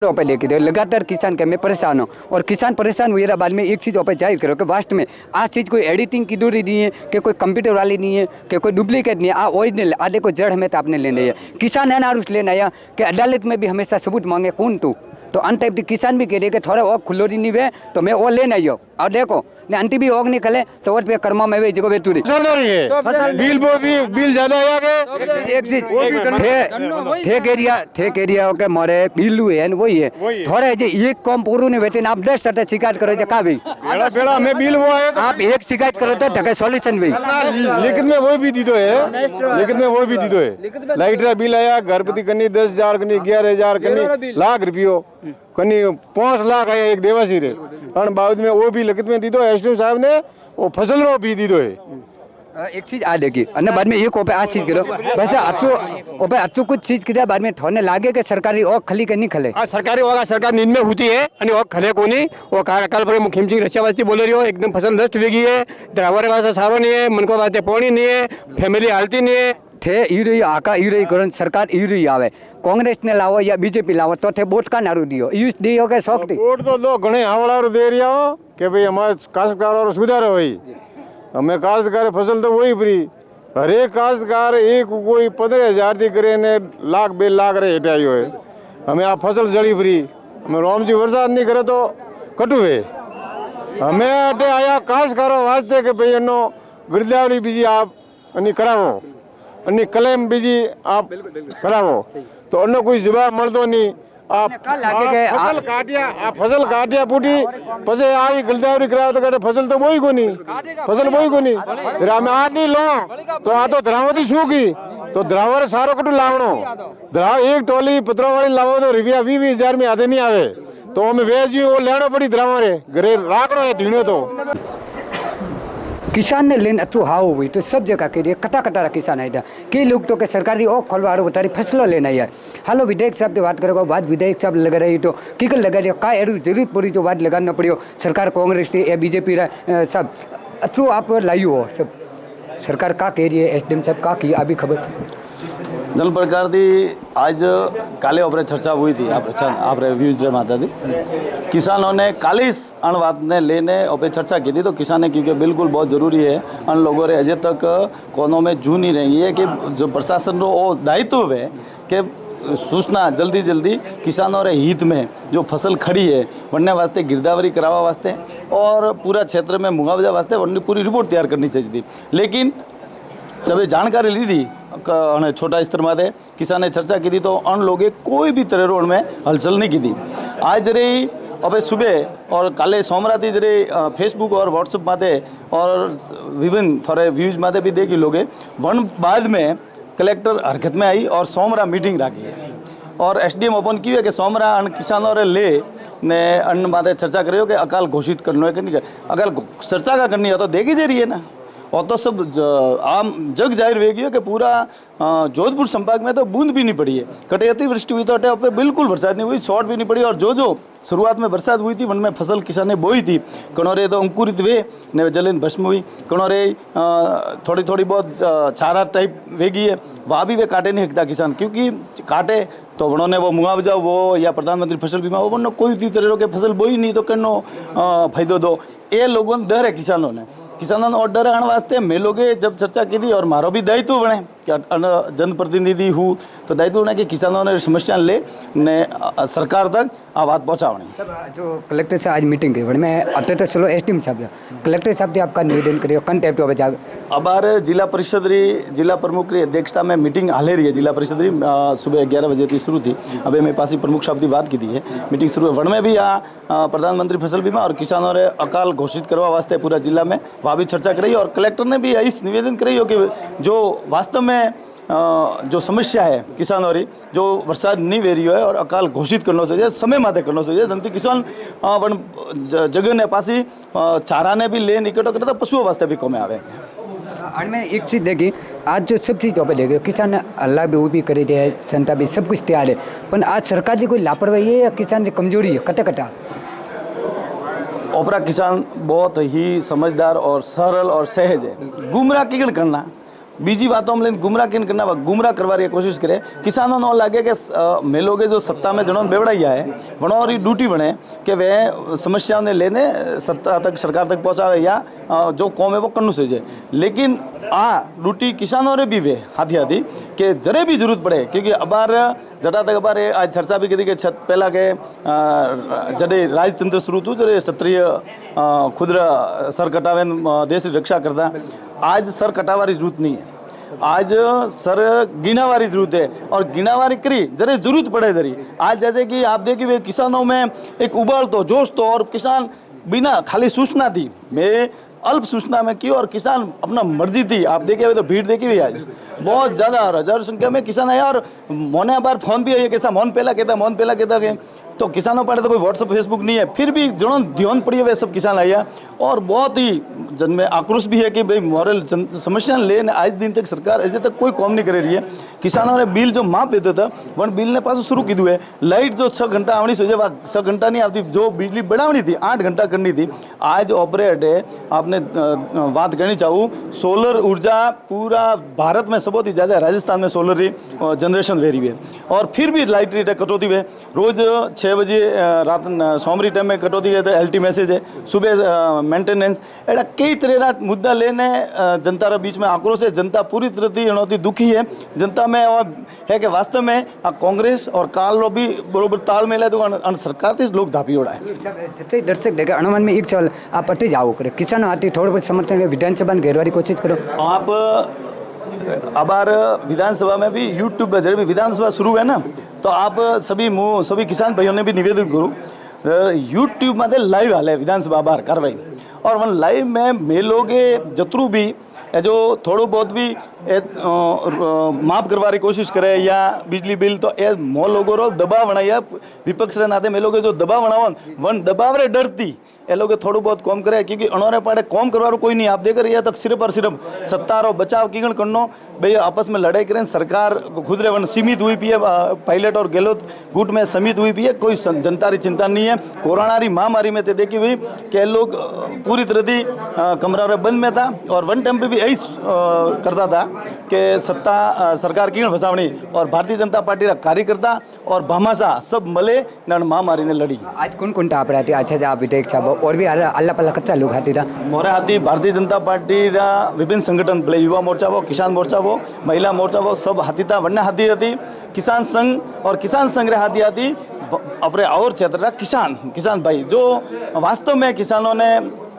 पे लेके दे लगातार किसान के मैं परेशान हूँ और किसान परेशान हुए बाद में एक चीज़ पे जाहिर करो कि वास्ट में आ चीज़ कोई एडिटिंग की दूरी नहीं है कि कोई कंप्यूटर वाली नहीं है कि कोई डुप्लीकेट नहीं है। आ ओरिजिनल आ देखो जड़ हमें तो आपने लेने है किसान है ना उस लेना है कि अदालत में भी हमेशा सबूत मांगे कौन तू तो अन टाइप की किसान भी कह रहे कि थोड़ा और खुलोरी नहीं वे तो मैं वो लेना ही हो और देखो ने अंटी भी ओग निकले तो वो पे कर्मा में वे जगह बेतुरी बिल वो भी बिल ज्यादा आ गए एक चीज ठेक एरिया के मोरे बिल है वही है थोड़े जे एक कम पूरू ने बेटे आप 10 सटे शिकायत करो जे का भी बेड़ा बेड़ा में बिल वो है आप एक शिकायत करो तो ढके सॉल्यूशन भी लिखित में वो भी दीदो है लिखित में वो भी दीदो है लाइट रा बिल आया घरपति कनी 10,000 कनी 11,000 कनी लाख रुपयो कनी 5 लाख आया एक देवासी रे और बाद में वो भी लिखित में दीदो एसडीएम साहब ने वो फसल रो भी दीदो है एक चीज आ देगी अन्य बाद में एक ओपे आज चीज करो वैसे अचू कुछ चीज किया बाद में थोड़े लागे के सरकारी और खली के नहीं खले सरकारी होगा सरकार नींद में होती है आणि और खले कोनी वो कल पर मुख्यमंत्री रशियावासी बोल रही हो एकदम फसल नष्ट वेगी है ड्राइवर वास्ते सारो नहीं है मन को वास्ते पानी नहीं है फैमिली हालती नहीं है थे ईरो आका ईरो करण सरकार ईरो आवे कांग्रेस ने लावो या बीजेपी लावो तो थे वोट का नारू दियो यूज दियो के शौक थी वोट तो लो घणे हावड़ा दे रिया हो कि भाई हमारे काश्तकार सुधार होई हमें काश्तकार फसल तो वही फ्री हर एक काश्तकार एक कोई 15,000 थी करे ने लाख 2 लाख रे हटाई हो हमें आप फसल जड़ी फ्री हमें राम जी बरसात नहीं करे तो कटू है हमें अटे आया काश्तकारों वास्ते के भाई अनो गिरदावरी बीजी आप अनि करावो अनि क्लेम बीजी आप करावो तो अनो कोई जवाब मळतो नहीं आप फसल काटिया पूटी पसे आई गिरदावरी कराओ तो फसल तो वही कोनी फसल वही कोनी हमें आज नहीं लो तो आ तो द्रावती शू की तो द्रावर सारो कटू लावणो द्राव एक टोली पत्रों वाली लावो तो रुपया 20,000 में आधे नहीं आवे तो हमें वेज वो लेना पड़ी द्रावर है घरे राखड़ो है धीणो तो किसान ने लेन अतु हाव हुई तो सब जगह के लिए कटा कटा किसान है कई लोग तो के सरकारी ओ खोलवाड़ो बतारी फसलों लेना यार हालो विधायक साहब की बात करेगा बात विधायक साहब लगा रही तो किकर लगा रही का एरू जरूरत पड़ी जो बात लगाना पड़ियो सरकार कांग्रेस या बीजेपी सब अतु आप लाइयो हो सब सरकार का कह रही है एसडीएम साहब का की अभी खबर जन प्रकार थी आज काले ओपरे चर्चा हुई थी आप व्यूज माता थी किसानों ने काले इस अण बात ने लेने ओपरे चर्चा की थी तो किसान ने क्योंकि बिल्कुल बहुत ज़रूरी है अन लोगों ने अजय तक कोनों में जू नहीं रही है कि जो प्रशासन रो वो दायित्व है कि सूचना जल्दी जल्दी किसानों रे हित में जो फसल खड़ी है वरने वास्ते गिरदावरी करावा वास्ते और पूरा क्षेत्र में मुआवजा वास्ते वरने पूरी रिपोर्ट तैयार करनी चाहिए थी लेकिन जब ये जानकारी ली थी छोटा स्तर में किसान ने चर्चा की थी तो अन लोगे कोई भी तरह रोड में हलचल नहीं की थी आज रही अब सुबह और काले सोमराती जरे फेसबुक और व्हाट्सएप माते और विभिन्न थोड़े व्यूज माते भी देखी लोगे वन बाद में कलेक्टर हरकत में आई और सोमरा मीटिंग रखी है और एसडीएम ओपन की है कि सोमरा अन किसानों रे ले ने अन्न माते चर्चा करियो कि अकाल घोषित करना है कि नहीं अगर चर्चा का करनी है तो देखी दे रही है ना और तो सब आम जग जाहिर होगी कि पूरा जोधपुर संभाग में तो बूंद भी नहीं पड़ी है कटे अतिवृष्टि हुई तो अटे पे बिल्कुल बरसात नहीं हुई शॉर्ट भी नहीं पड़ी और जो शुरुआत में बरसात हुई थी उनमें फसल किसान ने बोई थी कणोरे तो अंकुरित वे ने जलिन भस्म हुई कणोरे थोड़ी थोड़ी बहुत चारा टाइप वेगी है वहाँ भी वे काटे नहीं हकता किसान क्योंकि काटे तो उन्होंने वो मुआवजा वो या प्रधानमंत्री फसल बीमा वो कोई भी तरह के फसल बोई नहीं तो कनो फायदो दो ये लोगों ने डर है किसानों ने और डर आने वास्ते मैं लोगे जब चर्चा की थी और मारो भी दायित्व बने कि जनप्रतिनिधि हूँ तो दायित्व बने कि किसानों ने समस्या ले ने सरकार तक आ बात पहुँचावनी जो कलेक्टर से आज मीटिंग की मैं अते तो चलो एसडीएम साहब कलेक्टर साहब आपका निवेदन करियो कन टाइप तो बचा अबार जिला परिषद री जिला प्रमुख की अध्यक्षता में मीटिंग हाले रही है जिला परिषद री सुबह 11 बजे थी शुरू थी अभी मैं पासी प्रमुख साहब की बात की थी है मीटिंग शुरू है वन में भी आ प्रधानमंत्री फसल बीमा और किसानों ने अकाल घोषित करवा वास्ते पूरा जिला में वहाँ भी चर्चा कराई और कलेक्टर ने भी इस निवेदन कराई हो कि जो वास्तव में जो समस्या है किसानों री जो बरसात नहीं वे रही है और अकाल घोषित करना चाहिए समय माते करना चाहिए जनती किसान वन जगह ने पासी चारा ने भी ले निकटो करता पशुओं वास्ते भी कमे आवे और मैं एक चीज़ देखी आज जो सब चीज़ पे देखे किसान अल्लाह भी वो भी करे थे जनता भी सब कुछ तैयार है पर आज सरकार की कोई लापरवाही है या किसान की कमजोरी है कटा कटा ओपरा किसान बहुत ही समझदार और सरल और सहज है गुमराह किगण करना બીજી વાતો લઈને ગુમરાહ કરવાની કોશિશ કરે કિસાનો નો લાગે કે મેલોગે जो सत्ता में जणों बेवड़ाइया है वणों और ड्यूटी बने कि वे समस्याओं ने लेने सत्ता तक सरकार तक पहुँचावे या जो कौम है वो करनु से लेकिन ड्यूटी किसानों ने भी वे हाथी हाथी के जरे भी जरूरत पड़े क्योंकि अबार जटा तक अबार आज चर्चा भी की कि पहला के जडे राजतंत्र शुरू थू जरे क्षत्रिय खुद सर कटावे देश की रक्षा करता आज सर कटावारी जरूरत नहीं है आज सर गिनावारी जरूरत है और गिनावारी करी जरे जरूरत पड़े जरी आज जैसे कि आप देखिए किसानों में एक उबाल तो जोश तो और किसान बिना खाली सूचना थी मैं अल्प सूचना में की और किसान अपना मर्जी थी आप देखिए तो भीड़ देखी हुई आज बहुत ज़्यादा हजारों संख्या में किसान आया और मोने बार फोन भी है कैसा मोन पहला कहता कि तो किसानों पर तो कोई व्हाट्सअप फेसबुक नहीं है फिर भी जो ध्यान पड़ी है वे सब किसान आया और बहुत ही जन में आक्रोश भी है कि भाई मॉरल समस्या लेने आज दिन तक सरकार अजे तक कोई काम नहीं कर रही है किसानों ने बिल जो माफ देता था वन बिल ने पास शुरू कीधु है लाइट जो 6 घंटा आवनी सोचे 6 घंटा नहीं आती जो बिजली बढ़ावनी थी 8 घंटा करनी थी आज ऑपरेट है आपने बात करनी चाहूँ सोलर ऊर्जा पूरा भारत में सबसे ही ज़्यादा राजस्थान में सोलर जनरेशन ले रही है और फिर भी लाइट रेट कटौती है रोज़ 6 बजे रात सोमरी टाइम में कटौती है तो LT मैसेज है सुबह मेंटेनेंस एड़ा कई तरह मुद्दा लेने जनता रे बीच में आक्रोश है जनता पूरी तरह थी एनोती दुखी है जनता में है कि वास्तव में आ कांग्रेस और काल रो भी बरोबर तालमेल है तो अन सरकार थी लोग धापी ओड़ा है जितने दर्शक देखे अनुमान में एक सवाल आप अटी जाओ करे किसान आती थोड़ा बहुत समर्थन विधानसभा में घेरवारी कोशिश करो आप अबार विधानसभा में भी यूट्यूब पर जब भी विधानसभा शुरू है ना तो आप सभी किसान भाइयों ने भी निवेदन करूँ यूट्यूब में लाइव हाले विधानसभा बार कार्रवाई और वन लाइव में मेलोगे जतरू भी जो थोड़ो बहुत भी माफ करवाने की कोशिश करे या बिजली बिल तो ए मो लोगों रो दबाव बनाया विपक्ष रे नाते मेलोगे जो दबाव बनावन वन दबाव रे डरती ए लोग थोड़ा बहुत कम करे क्योंकि अनोरे पाड़े कम करवारो कोई नहीं आप देख रहे हैं तक सिर्फ और सिर्फ सत्ता रो बचाव कीगण करनो भाई आपस में लड़ाई करें सरकार खुद रे वन सीमित हुई पी है पायलट और गहलोत गुट में सीमित हुई पी है कोई जनता री चिंता नहीं है कोरोना री महामारी में तो देखी हुई कि लोग पूरी तरह थी कमरा रे बंद में था और वन टाइम पे भी यही करता था कि सत्ता सरकार कीगण फसावनी और भारतीय जनता पार्टी रा कार्यकर्ता और भामाशाह सब मले न महामारी ने लड़ी आज कौन कौन टाप रहे थे अच्छा से आप विधेयक साहब और भी अल्लाह पल्ला कतरा लोग हाथी था मोरे हाथी भारतीय जनता पार्टी रा विभिन्न संगठन भले युवा मोर्चा वो किसान मोर्चा वो महिला मोर्चा वो सब हाथी था वन्य हाथी थी किसान संघ और किसान संघ रे हाथी हाथी अपने और क्षेत्र किसान भाई जो वास्तव में किसानों ने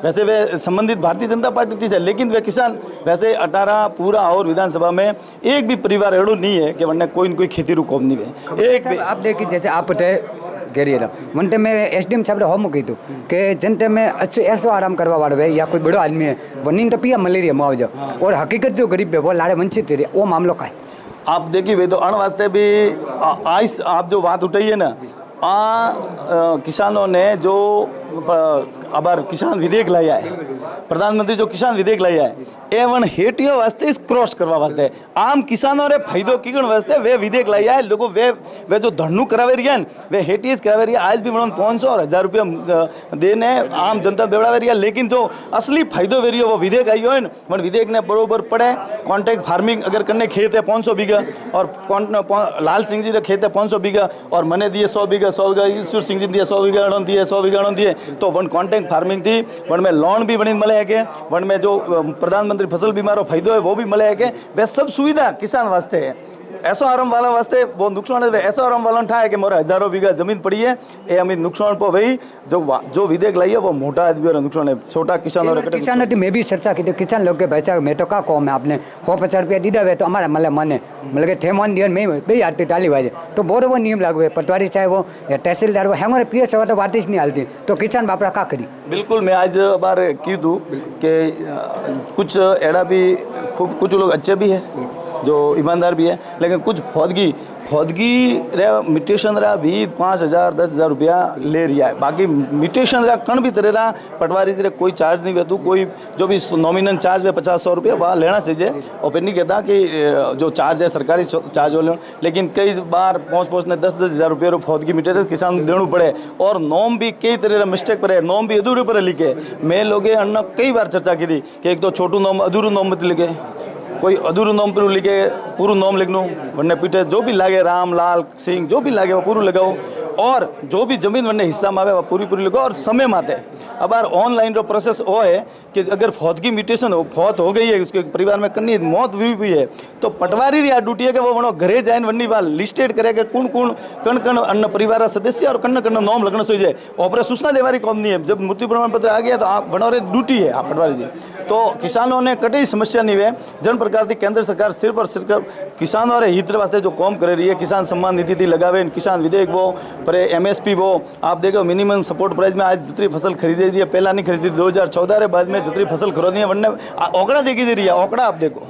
वैसे वे संबंधित भारतीय जनता पार्टी थी लेकिन वे किसान वैसे 18 पूरा और विधानसभा में एक भी परिवार एड़ो नहीं है कि वरना कोई न कोई खेती रू कौम नहीं है एक भी आप देखिए जैसे आप घेरिए मनते में SDM साहब होम कीधु कि जनते में अच्छे ऐसो आराम करवा वाले है या कोई बड़ो आदमी है वनी तो पिया मलेरिया मुआवजा और हकीकत जो गरीब है वो लाड़े वंचित रहे वो मामलो का है आप देखिए वे तो अण वास्ते भी आइस आप जो बात उठाई है ना किसानों ने जो अबार किसान विधेयक लाया है प्रधानमंत्री जो किसान विधेयक लाया है ए वन हेटियो वास्ते इस क्रॉस करवा वास्ते आम किसानों रे फायदो कीगण वास्ते वे विधेयक लाया है लोगों वे जो धरनु करावे रिया वे हेटियस करावे रिया आज भी मन 500 और 1000 रुपया देने आम जनता बेवड़ावे रिया लेकिन जो असली फायदो वेरियो वो विधेयक आई हो वन विधेयक ने बरोबर पड़े कॉन्ट्रैक्ट फार्मिंग अगर करने खेत है 500 बीघा और लाल सिंह जी रे खेत है 500 बीघा और मने दिए 100 बीघा ईश्वर सिंह जी दिए 100 बीघा अड़ों दिए 100 बीघा अड़ों दिए तो वन कॉन्ट्रैक्ट फार्मिंग थी वन में लोन भी बनी मिले है के वन में जो प्रधानमंत्री फसल बीमा रो फायदो है वो भी मिले है के वे सब सुविधा किसान वास्ते है ऐसा आराम वाला वास्ते वो नुकसान है ऐसा आराम वाला था कि मोरे हजारों बीघा जमीन पड़ी है ये अमित नुकसान पर वही जो विधेयक लाई है वो मोटा आदमी नुकसान है छोटा किसान में भी चर्चा की किसान लोग के बचा मैं तो का कौम है आपने 150 रुपया दीदा हुए तो हमारा मतलब मने मतलब के ठेमन दियन में बे आती टाली वाजे तो बोरो वो नियम लागू है पटवारी चाहे वो या तहसीलदार वो हमारे पीएस सवा तो वाटिस नहीं हालती तो किसान बापरा का करी बिल्कुल मैं आज बार कीधु कि कुछ एड़ा भी खूब कुछ लोग अच्छे भी है जो ईमानदार भी है लेकिन कुछ फौदगी रे मिटेशन रा भी 5000 10,000 रुपया ले रिया है बाकी मिटेशन रा कण भी तेरा पटवारी रे कोई चार्ज नहीं वेतु कोई जो भी नॉमिनल चार्ज है 50-100 रुपया वहाँ लेना चाहिए और फिर नहीं कहता कि जो चार्ज है सरकारी चार्ज हो लेकिन कई बार पहुँच ने 10,000 रुपये फौदगी मिटेशन किसान देना पड़े और नॉम भी कई तरह मिस्टेक पर है नॉम भी अधूरे पर लिखे मैं लोग अन्न कई बार चर्चा की थी कि एक तो छोटू नॉम अधूरू नॉम मत लिखे कोई अधूरू नोम पूरू लिखे पूरू नोम लिखनु वन्ने पीटे जो भी लागे राम लाल सिंह जो भी लागे वो पूरू लगाओ और जो भी जमीन वन्ने हिस्सा में आवे वो पूरी पूरी लगाओ और समय माते अब यार ऑनलाइन रो प्रोसेस वो है कि अगर फौत की म्यूटेशन हो फौत हो गई है उसके परिवार में कन्नी मौत हुई है तो पटवारी री आ ड्यूटी है कि वो वनो घरे जाए वन्नी वाल लिस्टेड करे कि कौन कौन कण कण अन्न परिवार सदस्य और कण कण नोम लगन सो जाए ऑपरे सूचना देवारी कॉम नहीं है जब मृत्यु प्रमाण पत्र आ गया तो आप बनोरे ड्यूटी है आप पटवारी जी तो किसानों ने कई समस्या नहीं है जन प्रकार की केंद्र सरकार सिर्फ और सिर्फ किसानों रे हित वास्ते जो काम कर रही है किसान सम्मान निधि थी लगावे किसान विधेयक वो पर MSP वो आप देखो मिनिमम सपोर्ट प्राइस में आज जितनी फसल खरीदी रही है पहला नहीं खरीदी 2014 के बाद में जितनी फसल खरीदी है वरना ओकड़ा देखी दे रही है ओकड़ा आप देखो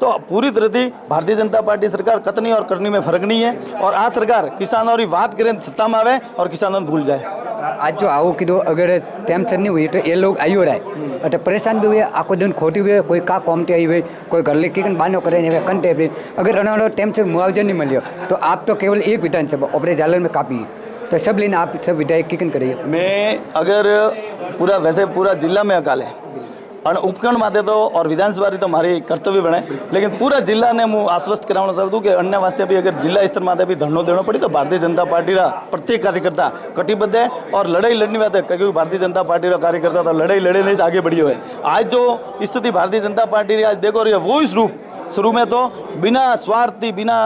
तो पूरी तरह से भारतीय जनता पार्टी सरकार कतनी और करनी में फर्क नहीं है और आ सरकार किसानों की बात करें सत्ता में आवे और किसानों भूल जाए आज जो आओ कीधो अगर टाइमसर नहीं हुई तो ये लोग आयो रहे तो परेशान भी हुए आखो दिन खोटी हुए कोई का कॉमते आई हुई कोई घर लेके बानो करे कंटे भी अगर अनाड़ो टाइम से मुआवजा नहीं मिलो तो आप तो केवल एक विधानसभा अपने जालन में कापी तो सब लेना आप सब विधायक किकन करिए मैं अगर पूरा वैसे पूरा जिला में अकाल है और उपखंड माते तो और विधानसभा तो मारी कर्तव्य बने लेकिन पूरा जिला ने मुझे आश्वस्त कराना चाहूँ कि अन्य वास्ते भी अगर जिला स्तर माते भी धरनो देना पड़ी तो भारतीय जनता पार्टी रा प्रत्येक कार्यकर्ता कटिबद्ध है और लड़ाई लड़नी बात है क्योंकि भारतीय जनता पार्टी का कार्यकर्ता तो लड़ाई लड़े नहीं आगे बढ़ी हुए आज जो स्थिति भारतीय जनता पार्टी आज देखो रही है वो इस रूप शुरू में तो बिना स्वार्थी बिना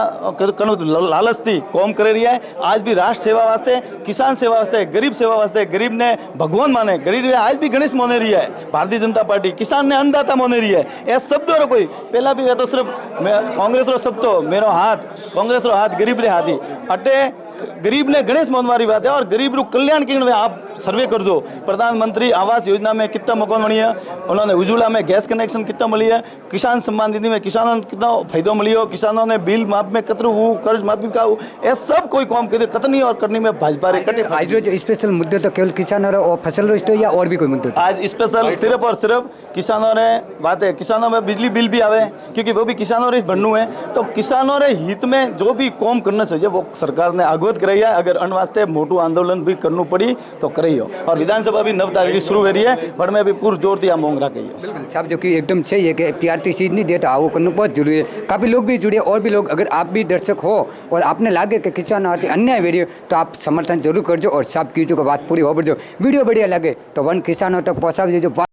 लालच थी कौम कर रही है आज भी राष्ट्र सेवा वास्ते किसान सेवा वास्ते गरीब सेवा वास्ते गरीब ने भगवान माने गरीब ने आज भी गणेश मोने रही है भारतीय जनता पार्टी किसान ने अन्नदाता मोने रही है ये शब्दों रो कोई पहला भी तो सिर्फ कांग्रेस रो शब्द तो मेरो हाथ कांग्रेस रो हाथ गरीब रे हाथी अटे गरीब ने गणेश मोहनवारी बात है और गरीब रू कल्याण की आप सर्वे कर दो प्रधानमंत्री आवास योजना में कितना मकान बनी है उन्होंने उज्ज्वला में गैस कनेक्शन कितना मिली है किसान सम्मान निधि में किसानों ने कितना फायदो मिली हो किसानों ने बिल माफ में कतरू कर्ज माफी का ये सब कोई काम कर कतनी और करनी में भाजपा आज जो स्पेशल मुद्दे तो केवल किसान और फसल रोस्ट या और भी कोई मुद्दे आज स्पेशल सिर्फ और सिर्फ किसानों ने बात है किसानों में बिजली बिल भी आवे क्योंकि वो भी किसानों रे बनू है तो किसानों रे हित में जो भी काम करना चाहिए वो सरकार ने अगवत कराई है अगर अन्न वास्ते मोटू आंदोलन भी करना पड़ी तो करे और विधानसभा भी 9 तारीख शुरू हो रही है बट में भी पूरी जोर दिया मांग रखी है बिल्कुल साहब जो कि एकदम सही है कि PRT सीट नहीं देता वो करना बहुत जरूरी है काफ़ी लोग भी जुड़े और भी लोग अगर आप भी दर्शक हो और आपने लागे कि किसान आते अन्याय वीडियो तो आप समर्थन जरूर कर जो और साहब की जो बात पूरी हो जो वीडियो बढ़िया लगे तो वन किसानों तक पहुँचा जो